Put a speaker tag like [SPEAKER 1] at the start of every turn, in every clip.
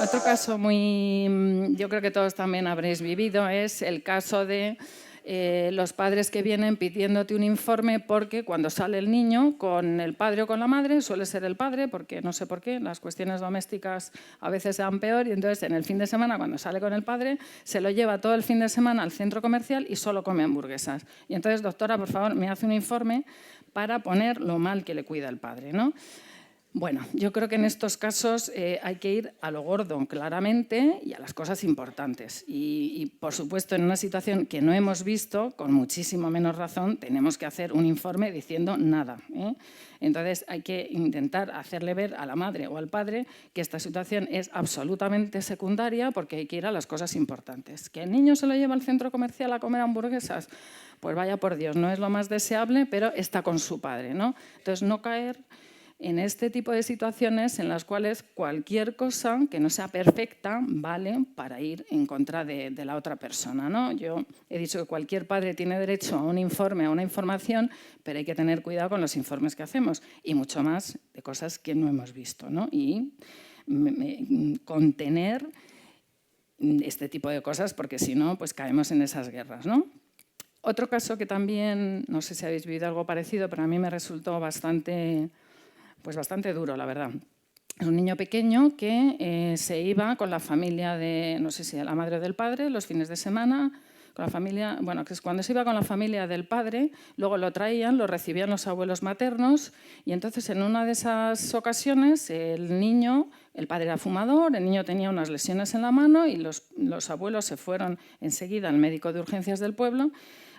[SPEAKER 1] Otro caso yo creo que todos también habréis vivido, es el caso de los padres que vienen pidiéndote un informe porque cuando sale el niño con el padre o con la madre, suele ser el padre, porque no sé por qué, las cuestiones domésticas a veces se dan peor, y entonces en el fin de semana, cuando sale con el padre, se lo lleva todo el fin de semana al centro comercial y solo come hamburguesas. Y entonces, doctora, por favor, me hace un informe para poner lo mal que le cuida el padre, ¿no? Bueno, yo creo que en estos casos hay que ir a lo gordo, claramente, y a las cosas importantes. Y, por supuesto, en una situación que no hemos visto, con muchísimo menos razón, tenemos que hacer un informe diciendo nada, ¿eh? Entonces, hay que intentar hacerle ver a la madre o al padre que esta situación es absolutamente secundaria, porque hay que ir a las cosas importantes. ¿Que el niño se lo lleva al centro comercial a comer hamburguesas? Pues vaya por Dios, no es lo más deseable, pero está con su padre, ¿no? Entonces, no caer en este tipo de situaciones en las cuales cualquier cosa que no sea perfecta vale para ir en contra de la otra persona, ¿no? Yo he dicho que cualquier padre tiene derecho a un informe, a una información, pero hay que tener cuidado con los informes que hacemos, y mucho más de cosas que no hemos visto, ¿no? Y contener este tipo de cosas, porque si no, pues caemos en esas guerras, ¿no? Otro caso que también, no sé si habéis vivido algo parecido, pero a mí me resultó bastante duro, la verdad. Es un niño pequeño que se iba con la familia de, no sé si de la madre o del padre, los fines de semana, con la familia, bueno, que es cuando se iba con la familia del padre, luego lo traían, lo recibían los abuelos maternos, y entonces en una de esas ocasiones el padre era fumador, el niño tenía unas lesiones en la mano y los abuelos se fueron enseguida al médico de urgencias del pueblo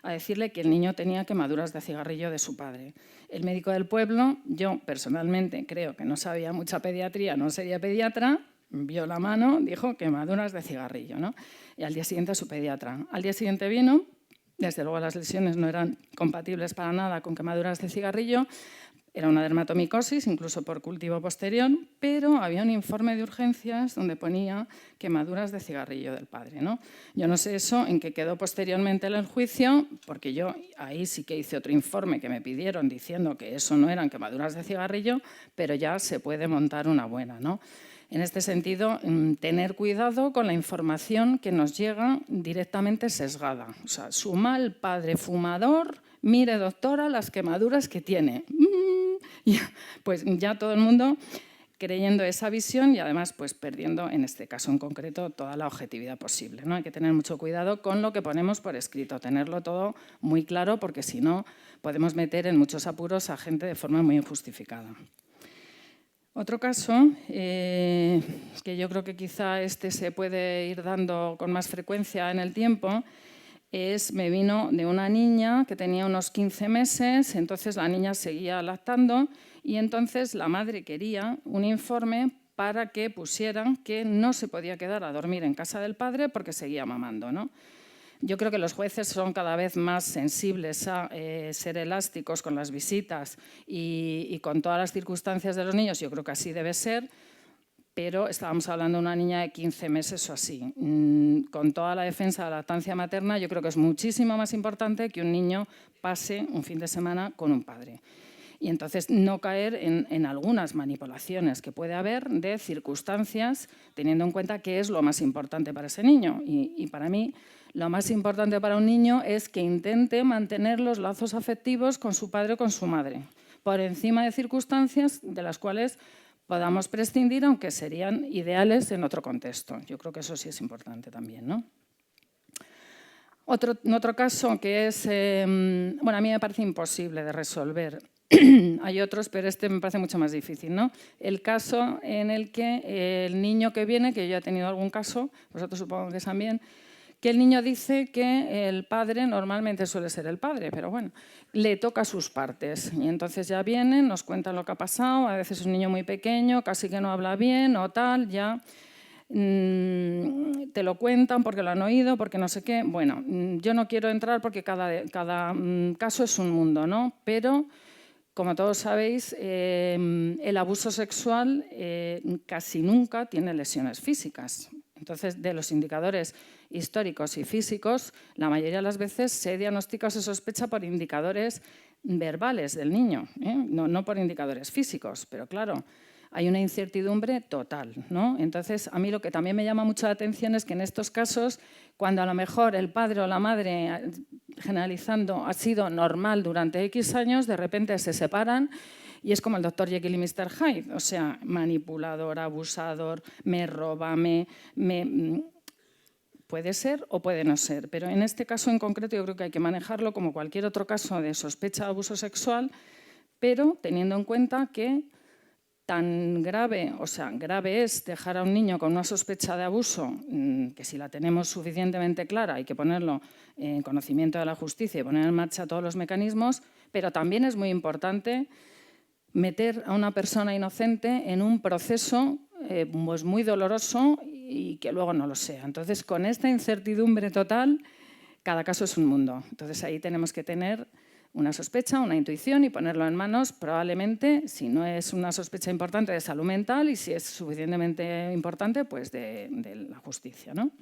[SPEAKER 1] a decirle que el niño tenía quemaduras de cigarrillo de su padre. El médico del pueblo, yo personalmente creo que no sabía mucha pediatría, no sería pediatra, vio la mano, dijo quemaduras de cigarrillo, ¿no? Y al día siguiente su pediatra. Al día siguiente vino, desde luego las lesiones no eran compatibles para nada con quemaduras de cigarrillo, era una dermatomicosis, incluso por cultivo posterior, pero había un informe de urgencias donde ponía quemaduras de cigarrillo del padre, ¿no? Yo no sé eso en qué quedó posteriormente el juicio, porque yo ahí sí que hice otro informe que me pidieron diciendo que eso no eran quemaduras de cigarrillo, pero ya se puede montar una buena, ¿no? En este sentido, tener cuidado con la información que nos llega directamente sesgada. O sea, su mal padre fumador, mire, doctora, las quemaduras que tiene. Pues ya todo el mundo creyendo esa visión y además pues perdiendo, en este caso en concreto, toda la objetividad posible, ¿no? Hay que tener mucho cuidado con lo que ponemos por escrito, tenerlo todo muy claro, porque si no podemos meter en muchos apuros a gente de forma muy injustificada. Otro caso, que yo creo que quizá se puede ir dando con más frecuencia en el tiempo, me vino de una niña que tenía unos 15 meses, entonces la niña seguía lactando y entonces la madre quería un informe para que pusieran que no se podía quedar a dormir en casa del padre porque seguía mamando, ¿no? Yo creo que los jueces son cada vez más sensibles a ser elásticos con las visitas y con todas las circunstancias de los niños. Yo creo que así debe ser, pero estábamos hablando de una niña de 15 meses o así. Con toda la defensa de la lactancia materna, yo creo que es muchísimo más importante que un niño pase un fin de semana con un padre. Y entonces no caer en algunas manipulaciones que puede haber de circunstancias, teniendo en cuenta qué es lo más importante para ese niño. Y para mí, lo más importante para un niño es que intente mantener los lazos afectivos con su padre o con su madre, por encima de circunstancias de las cuales podamos prescindir, aunque serían ideales en otro contexto. Yo creo que eso sí es importante también, ¿no? Otro caso que es, bueno, a mí me parece imposible de resolver. Hay otros, pero este me parece mucho más difícil, ¿no? El caso en el que el niño que viene, que yo he tenido algún caso, vosotros supongo que también, que el niño dice que el padre, normalmente suele ser el padre, pero bueno, le toca sus partes. Y entonces ya vienen, nos cuentan lo que ha pasado, a veces es un niño muy pequeño, casi que no habla bien o tal, ya te lo cuentan porque lo han oído, porque no sé qué. Bueno, yo no quiero entrar porque cada caso es un mundo, ¿no? Pero como todos sabéis, el abuso sexual casi nunca tiene lesiones físicas. Entonces, de los indicadores históricos y físicos, la mayoría de las veces se diagnostica o se sospecha por indicadores verbales del niño, ¿eh? No por indicadores físicos, pero claro, hay una incertidumbre total, ¿no? Entonces, a mí lo que también me llama mucho la atención es que en estos casos, cuando a lo mejor el padre o la madre, generalizando, ha sido normal durante X años, de repente se separan y es como el Dr. Jekyll y Mr. Hyde, o sea, manipulador, abusador, me roba, puede ser o puede no ser, pero en este caso en concreto yo creo que hay que manejarlo como cualquier otro caso de sospecha de abuso sexual, pero teniendo en cuenta que tan grave, o sea, grave es dejar a un niño con una sospecha de abuso, que si la tenemos suficientemente clara hay que ponerlo en conocimiento de la justicia y poner en marcha todos los mecanismos, pero también es muy importante meter a una persona inocente en un proceso pues muy doloroso y que luego no lo sea. Entonces, con esta incertidumbre total, cada caso es un mundo. Entonces, ahí tenemos que tener una sospecha, una intuición y ponerlo en manos, probablemente, si no es una sospecha importante, de salud mental y si es suficientemente importante, pues de la justicia, ¿no?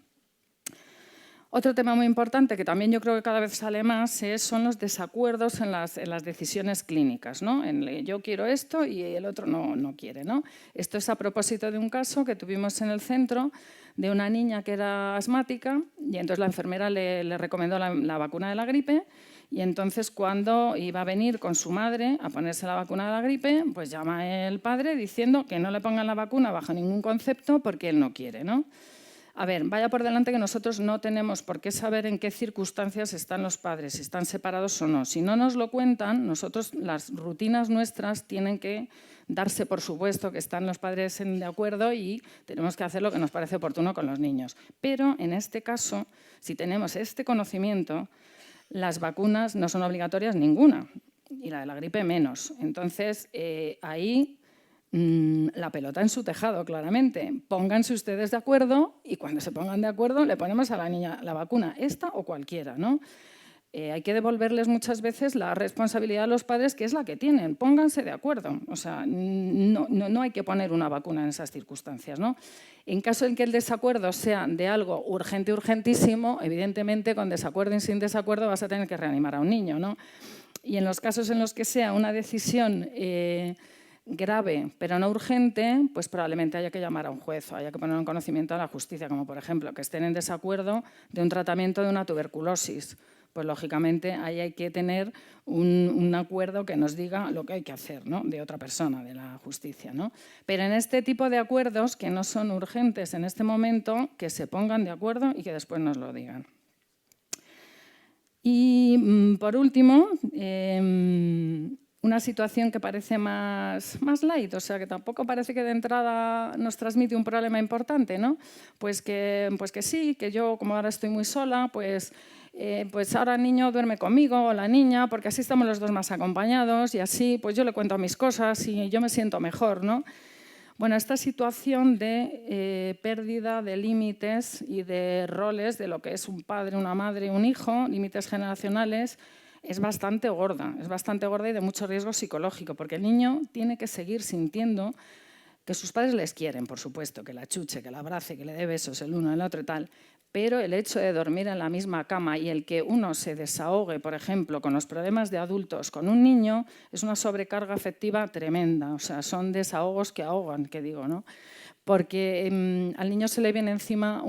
[SPEAKER 1] Otro tema muy importante que también yo creo que cada vez sale más son los desacuerdos en las decisiones clínicas, ¿no? Yo quiero esto y el otro no quiere, ¿no? Esto es a propósito de un caso que tuvimos en el centro de una niña que era asmática y entonces la enfermera le recomendó la vacuna de la gripe y entonces cuando iba a venir con su madre a ponerse la vacuna de la gripe, pues llama el padre diciendo que no le pongan la vacuna bajo ningún concepto porque él no quiere, ¿no? A ver, vaya por delante que nosotros no tenemos por qué saber en qué circunstancias están los padres, si están separados o no. Si no nos lo cuentan, nosotros, las rutinas nuestras tienen que darse por supuesto que están los padres de acuerdo y tenemos que hacer lo que nos parece oportuno con los niños. Pero en este caso, si tenemos este conocimiento, las vacunas no son obligatorias ninguna y la de la gripe menos. Entonces, ahí la pelota en su tejado, claramente. Pónganse ustedes de acuerdo y cuando se pongan de acuerdo le ponemos a la niña la vacuna, esta o cualquiera, ¿no? Hay que devolverles muchas veces la responsabilidad a los padres, que es la que tienen. Pónganse de acuerdo. O sea, no hay que poner una vacuna en esas circunstancias, ¿no? En caso en que el desacuerdo sea de algo urgente, urgentísimo, evidentemente con desacuerdo y sin desacuerdo vas a tener que reanimar a un niño, ¿no? Y en los casos en los que sea una decisión grave pero no urgente, pues probablemente haya que llamar a un juez o haya que poner en conocimiento a la justicia, como por ejemplo que estén en desacuerdo de un tratamiento de una tuberculosis. Pues lógicamente ahí hay que tener un acuerdo que nos diga lo que hay que hacer, ¿no? De otra persona, de la justicia, ¿no? Pero en este tipo de acuerdos que no son urgentes en este momento, que se pongan de acuerdo y que después nos lo digan. Y por último, una situación que parece más light, o sea, que tampoco parece que de entrada nos transmite un problema importante, ¿no? Pues que sí, que yo como ahora estoy muy sola, pues ahora el niño duerme conmigo o la niña, porque así estamos los dos más acompañados y así pues yo le cuento mis cosas y yo me siento mejor, ¿no? Bueno, esta situación de pérdida de límites y de roles de lo que es un padre, una madre, un hijo, límites generacionales, es bastante gorda y de mucho riesgo psicológico, porque el niño tiene que seguir sintiendo que sus padres les quieren, por supuesto, que la chuche, que la abrace, que le dé besos el uno al otro y tal, pero el hecho de dormir en la misma cama y el que uno se desahogue, por ejemplo, con los problemas de adultos con un niño, es una sobrecarga afectiva tremenda, o sea, son desahogos que ahogan, que digo, ¿no? Porque al niño se le viene encima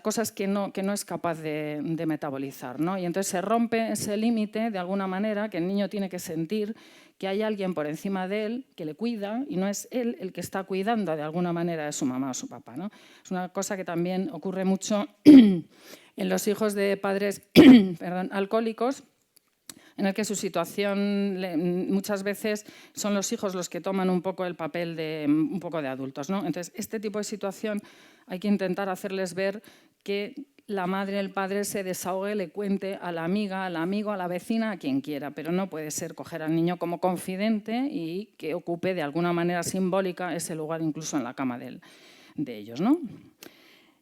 [SPEAKER 1] cosas que no es capaz de metabolizar, ¿no? Y entonces se rompe ese límite de alguna manera que el niño tiene que sentir que hay alguien por encima de él que le cuida y no es él el que está cuidando de alguna manera de su mamá o su papá, ¿no? Es una cosa que también ocurre mucho en los hijos de padres alcohólicos, en el que su situación muchas veces son los hijos los que toman un poco el papel de un poco de adultos, ¿no? Entonces, este tipo de situación hay que intentar hacerles ver que la madre, el padre se desahogue, le cuente a la amiga, al amigo, a la vecina, a quien quiera, pero no puede ser coger al niño como confidente y que ocupe de alguna manera simbólica ese lugar incluso en la cama de ellos, ¿no?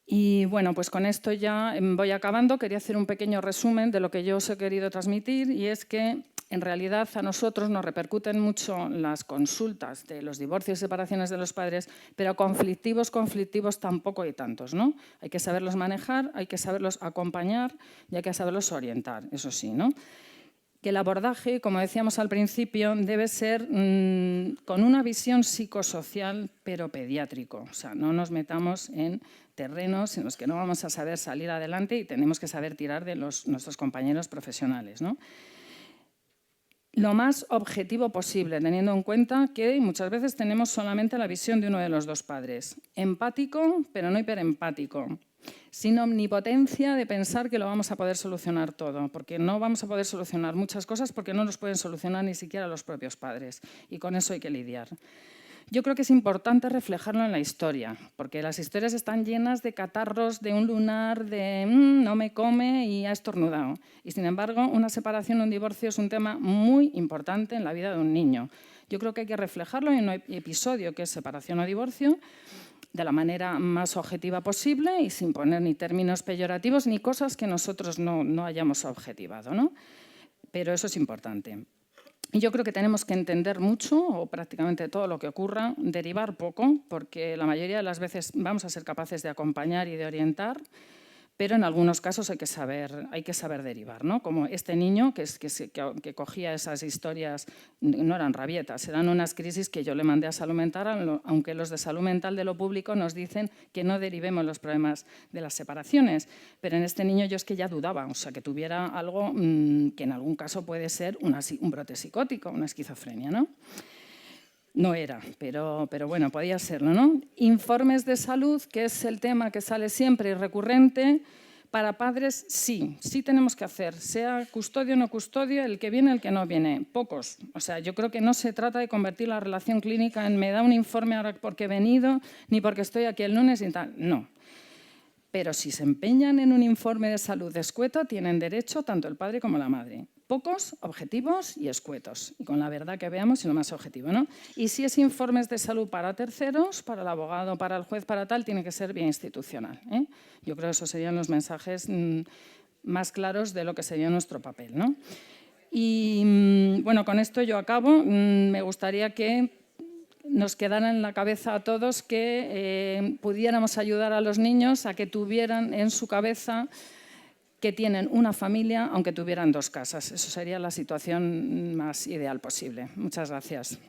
[SPEAKER 1] Y bueno, pues con esto ya voy acabando. Quería hacer un pequeño resumen de lo que yo os he querido transmitir y es que en realidad a nosotros nos repercuten mucho las consultas de los divorcios y separaciones de los padres, pero conflictivos tampoco hay tantos, ¿no? Hay que saberlos manejar, hay que saberlos acompañar y hay que saberlos orientar, eso sí, ¿no? que el abordaje, como decíamos al principio, debe ser con una visión psicosocial, pero pediátrico. O sea, no nos metamos en terrenos en los que no vamos a saber salir adelante y tenemos que saber tirar de nuestros compañeros profesionales, ¿no? Lo más objetivo posible, teniendo en cuenta que muchas veces tenemos solamente la visión de uno de los dos padres. Empático, pero no hiperempático. Sin omnipotencia de pensar que lo vamos a poder solucionar todo, porque no vamos a poder solucionar muchas cosas porque no los pueden solucionar ni siquiera los propios padres, y con eso hay que lidiar. Yo creo que es importante reflejarlo en la historia, porque las historias están llenas de catarros, de un lunar, de no me come y ha estornudado. Y sin embargo, una separación o un divorcio es un tema muy importante en la vida de un niño. Yo creo que hay que reflejarlo en un episodio que es separación o divorcio, de la manera más objetiva posible y sin poner ni términos peyorativos ni cosas que nosotros no hayamos objetivado, ¿no? Pero eso es importante. Y yo creo que tenemos que entender mucho, o prácticamente todo lo que ocurra, derivar poco, porque la mayoría de las veces vamos a ser capaces de acompañar y de orientar, pero en algunos casos hay que saber derivar, ¿no? Como este niño que cogía esas historias, no eran rabietas, eran unas crisis que yo le mandé a salud mental, aunque los de salud mental de lo público nos dicen que no derivemos los problemas de las separaciones, pero en este niño yo es que ya dudaba, o sea, que tuviera algo que en algún caso puede ser un brote psicótico, una esquizofrenia, ¿no? No era, pero bueno, podía serlo, ¿no? Informes de salud, que es el tema que sale siempre y recurrente. Para padres, sí tenemos que hacer, sea custodio o no custodio, el que viene, el que no viene, pocos. O sea, yo creo que no se trata de convertir la relación clínica en me da un informe ahora porque he venido, ni porque estoy aquí el lunes y tal, no. Pero si se empeñan en un informe de salud escueto, tienen derecho tanto el padre como la madre. Pocos, objetivos y escuetos. Y con la verdad que veamos y lo más objetivo, ¿no? Y si es informes de salud para terceros, para el abogado, para el juez, para tal, tiene que ser bien institucional, ¿eh? Yo creo que esos serían los mensajes más claros de lo que sería nuestro papel, ¿no? Y bueno, con esto yo acabo. Me gustaría que nos quedara en la cabeza a todos que pudiéramos ayudar a los niños a que tuvieran en su cabeza que tienen una familia, aunque tuvieran dos casas. Eso sería la situación más ideal posible. Muchas gracias.